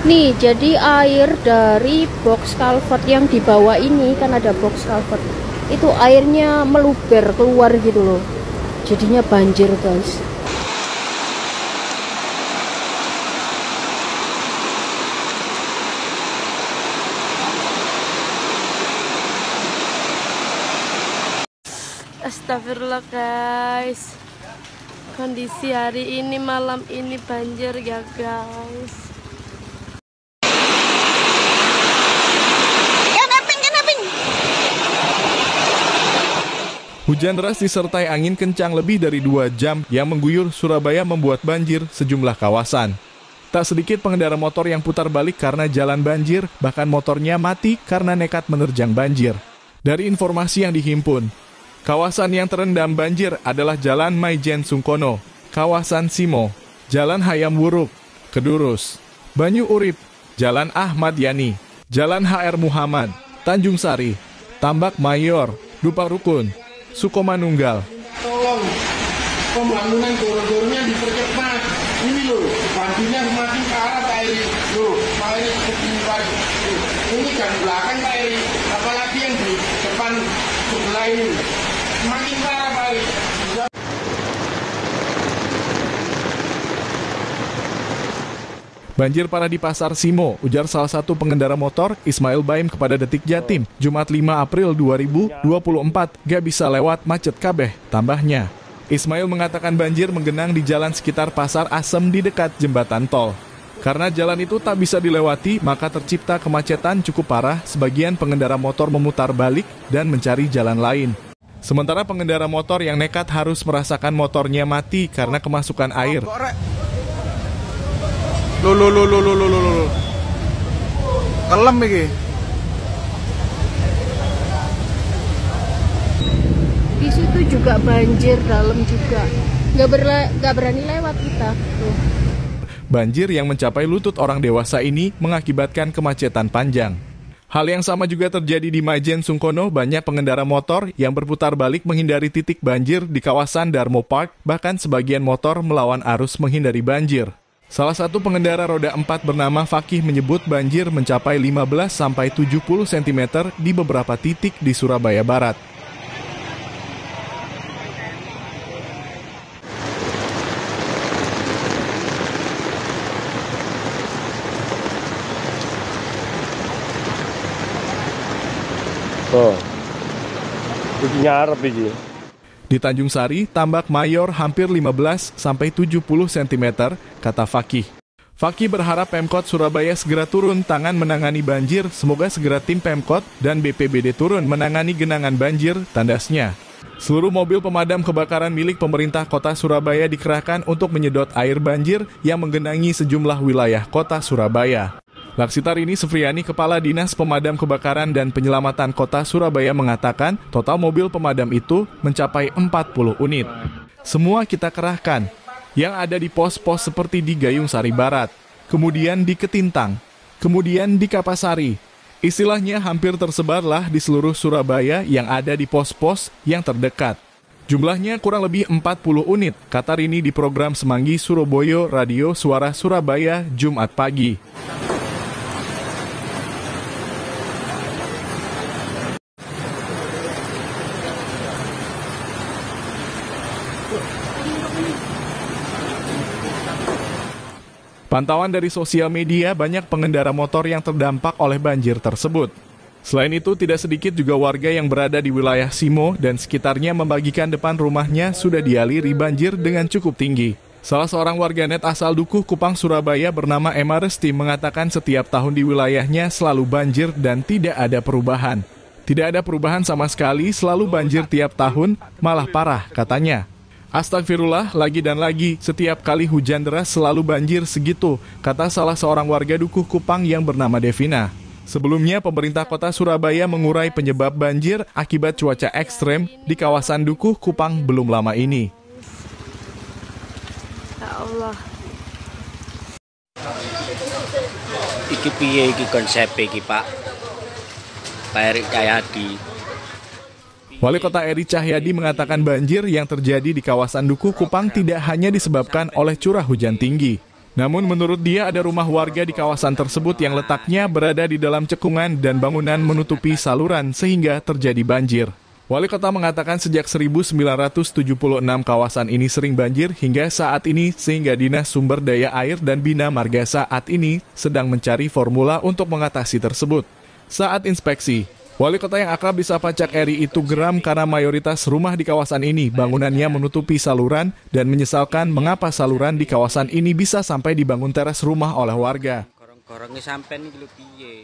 Nih, jadi air dari box culvert yang di bawah ini, kan ada box culvert, itu airnya meluber keluar gitu loh, jadinya banjir guys. Astagfirullah guys, kondisi hari ini malam ini banjir ya guys. Hujan deras disertai angin kencang lebih dari 2 jam yang mengguyur Surabaya membuat banjir sejumlah kawasan. Tak sedikit pengendara motor yang putar balik karena jalan banjir, bahkan motornya mati karena nekat menerjang banjir. Dari informasi yang dihimpun, kawasan yang terendam banjir adalah Jalan Maijen Sungkono, kawasan Simo, Jalan Hayam Wuruk, Kedurus, Banyu Urip, Jalan Ahmad Yani, Jalan HR Muhammad, Tanjung Sari, Tambak Mayor, Dupak Rukun, Sukomanunggal. Tolong pembangunan koridornya dipercepat. Ini loh, banjirnya semakin ke arah Pak Eri. Loh, Pak Eri begini Pak Eri. Ini kan belakang Pak Eri. Apalagi yang di depan sebelah ini. Semakin ke arah Pak Eri. Banjir parah di Pasar Simo, ujar salah satu pengendara motor, Ismail Baim kepada Detik Jatim, Jumat 5 April 2024, gak bisa lewat macet kabeh, tambahnya. Ismail mengatakan banjir menggenang di jalan sekitar Pasar Asem di dekat jembatan tol. Karena jalan itu tak bisa dilewati, maka tercipta kemacetan cukup parah, sebagian pengendara motor memutar balik dan mencari jalan lain. Sementara pengendara motor yang nekat harus merasakan motornya mati karena kemasukan air. Lo. Kelem iki. Di situ juga banjir, dalam juga. Nggak berani lewat kita. Tuh. Banjir yang mencapai lutut orang dewasa ini mengakibatkan kemacetan panjang. Hal yang sama juga terjadi di Maijen Sungkono, banyak pengendara motor yang berputar balik menghindari titik banjir di kawasan Darmo Park, bahkan sebagian motor melawan arus menghindari banjir. Salah satu pengendara roda 4 bernama Fakih menyebut banjir mencapai 15-70 cm di beberapa titik di Surabaya Barat. Oh, itu nyarep ini. Di Tanjung Sari, tambak mayor hampir 15-70 cm, kata Fakih. Fakih berharap Pemkot Surabaya segera turun tangan menangani banjir, semoga segera tim Pemkot dan BPBD turun menangani genangan banjir, tandasnya. Seluruh mobil pemadam kebakaran milik pemerintah kota Surabaya dikerahkan untuk menyedot air banjir yang menggenangi sejumlah wilayah kota Surabaya. Laksitarini Sufriani, Kepala Dinas Pemadam Kebakaran dan Penyelamatan Kota Surabaya mengatakan total mobil pemadam itu mencapai 40 unit. Semua kita kerahkan, yang ada di pos-pos seperti di Gayung Sari Barat, kemudian di Ketintang, kemudian di Kapasari. Istilahnya hampir tersebarlah di seluruh Surabaya yang ada di pos-pos yang terdekat. Jumlahnya kurang lebih 40 unit, kata Rini di program Semanggi Surabaya Radio Suara Surabaya Jumat pagi. Pantauan dari sosial media, banyak pengendara motor yang terdampak oleh banjir tersebut. Selain itu, tidak sedikit juga warga yang berada di wilayah Simo dan sekitarnya membagikan depan rumahnya sudah dialiri banjir dengan cukup tinggi. Salah seorang warganet asal Dukuh, Kupang, Surabaya bernama Emma Resti mengatakan setiap tahun di wilayahnya selalu banjir dan tidak ada perubahan. Tidak ada perubahan sama sekali, selalu banjir tiap tahun, malah parah, katanya. Astagfirullah, lagi dan lagi, setiap kali hujan deras selalu banjir segitu, kata salah seorang warga Dukuh Kupang yang bernama Devina. Sebelumnya, pemerintah kota Surabaya mengurai penyebab banjir akibat cuaca ekstrem di kawasan Dukuh Kupang belum lama ini. Ya Allah. Iki piye iki konsep iki Pak? Pak Erik Cahyadi. Wali Kota Eri Cahyadi mengatakan banjir yang terjadi di kawasan Dukuh Kupang tidak hanya disebabkan oleh curah hujan tinggi. Namun menurut dia ada rumah warga di kawasan tersebut yang letaknya berada di dalam cekungan dan bangunan menutupi saluran sehingga terjadi banjir. Wali Kota mengatakan sejak 1976 kawasan ini sering banjir hingga saat ini sehingga Dinas Sumber Daya Air dan Bina Marga saat ini sedang mencari formula untuk mengatasi tersebut. Saat inspeksi, Wali Kota yang akrab disapa Cak Eri itu geram karena mayoritas rumah di kawasan ini bangunannya menutupi saluran dan menyesalkan mengapa saluran di kawasan ini bisa sampai dibangun teras rumah oleh warga. Korong-korongnya sampai nih piye.